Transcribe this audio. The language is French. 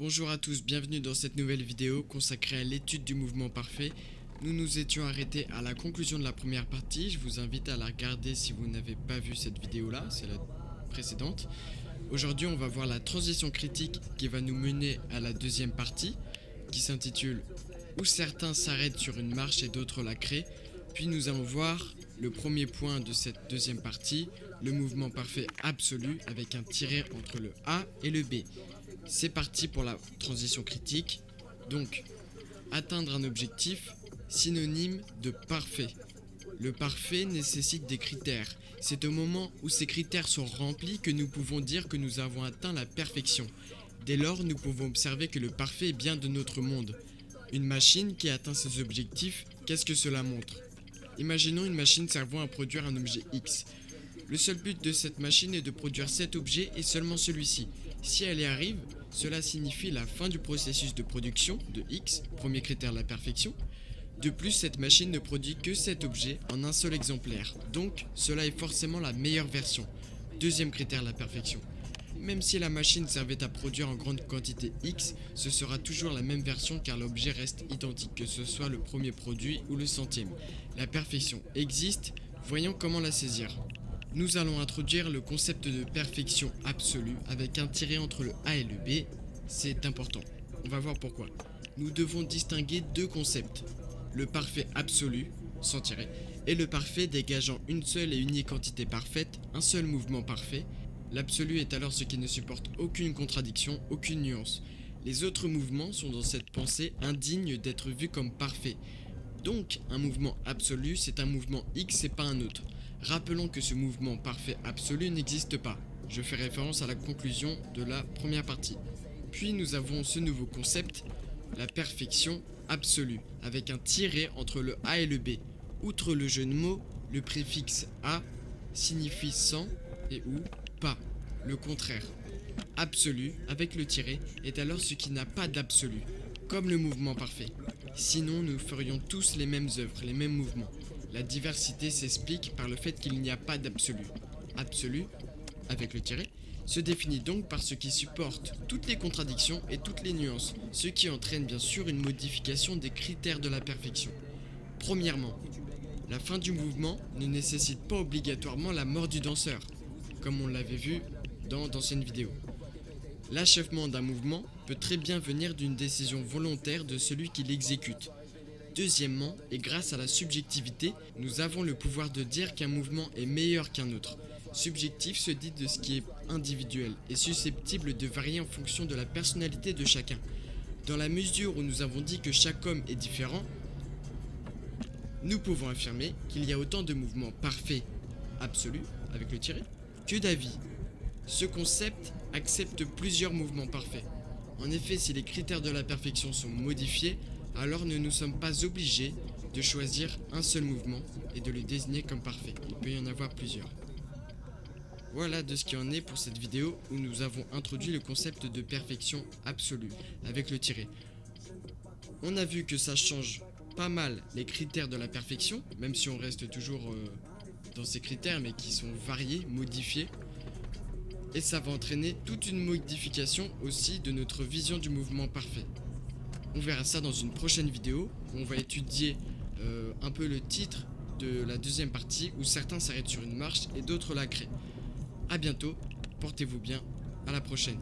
Bonjour à tous, bienvenue dans cette nouvelle vidéo consacrée à l'étude du mouvement parfait. Nous nous étions arrêtés à la conclusion de la première partie. Je vous invite à la regarder si vous n'avez pas vu cette vidéo là, c'est la précédente. Aujourd'hui on va voir la transition critique qui va nous mener à la deuxième partie qui s'intitule où certains s'arrêtent sur une marche et d'autres la créent. Puis nous allons voir le premier point de cette deuxième partie, le mouvement parfait absolu avec un tiret entre le A et le B. C'est parti pour la transition critique. Donc, atteindre un objectif, synonyme de parfait. Le parfait nécessite des critères. C'est au moment où ces critères sont remplis que nous pouvons dire que nous avons atteint la perfection. Dès lors, nous pouvons observer que le parfait est bien de notre monde. Une machine qui atteint ses objectifs, qu'est-ce que cela montre ? Imaginons une machine servant à produire un objet X. Le seul but de cette machine est de produire cet objet et seulement celui-ci. Si elle y arrive, cela signifie la fin du processus de production de X, premier critère de la perfection. De plus, cette machine ne produit que cet objet en un seul exemplaire, donc cela est forcément la meilleure version, deuxième critère de la perfection. Même si la machine servait à produire en grande quantité X, ce sera toujours la même version car l'objet reste identique, que ce soit le premier produit ou le centième. La perfection existe, voyons comment la saisir. Nous allons introduire le concept de perfection absolue avec un tiret entre le A et le B. C'est important, on va voir pourquoi. Nous devons distinguer deux concepts, le parfait absolu, sans tiret, et le parfait dégageant une seule et unique entité parfaite, un seul mouvement parfait. L'absolu est alors ce qui ne supporte aucune contradiction, aucune nuance. Les autres mouvements sont dans cette pensée indignes d'être vus comme parfaits. Donc, un mouvement absolu, c'est un mouvement X et pas un autre. Rappelons que ce mouvement parfait absolu n'existe pas. Je fais référence à la conclusion de la première partie. Puis nous avons ce nouveau concept, la perfection absolue, avec un tiret entre le A et le B. Outre le jeu de mots, le préfixe A signifie sans et ou pas. Le contraire, absolu, avec le tiret, est alors ce qui n'a pas d'absolu, comme le mouvement parfait. Sinon, nous ferions tous les mêmes œuvres, les mêmes mouvements. La diversité s'explique par le fait qu'il n'y a pas d'absolu. Absolu, avec le tiret, se définit donc par ce qui supporte toutes les contradictions et toutes les nuances, ce qui entraîne bien sûr une modification des critères de la perfection. Premièrement, la fin du mouvement ne nécessite pas obligatoirement la mort du danseur, comme on l'avait vu dans d'anciennes vidéos. L'achèvement d'un mouvement peut très bien venir d'une décision volontaire de celui qui l'exécute. Deuxièmement, et grâce à la subjectivité, nous avons le pouvoir de dire qu'un mouvement est meilleur qu'un autre. Subjectif se dit de ce qui est individuel et susceptible de varier en fonction de la personnalité de chacun. Dans la mesure où nous avons dit que chaque homme est différent, nous pouvons affirmer qu'il y a autant de mouvements parfaits, absolus, avec le tiret, que d'avis. Ce concept accepte plusieurs mouvements parfaits. En effet, si les critères de la perfection sont modifiés, alors nous ne sommes pas obligés de choisir un seul mouvement et de le désigner comme parfait. Il peut y en avoir plusieurs. Voilà de ce qui en est pour cette vidéo où nous avons introduit le concept de perfection absolue avec le tiret. On a vu que ça change pas mal les critères de la perfection, même si on reste toujours dans ces critères mais qui sont variés, modifiés. Et ça va entraîner toute une modification aussi de notre vision du mouvement parfait. On verra ça dans une prochaine vidéo où on va étudier un peu le titre de la deuxième partie où certains s'arrêtent sur une marche et d'autres la créent. A bientôt, portez-vous bien, à la prochaine.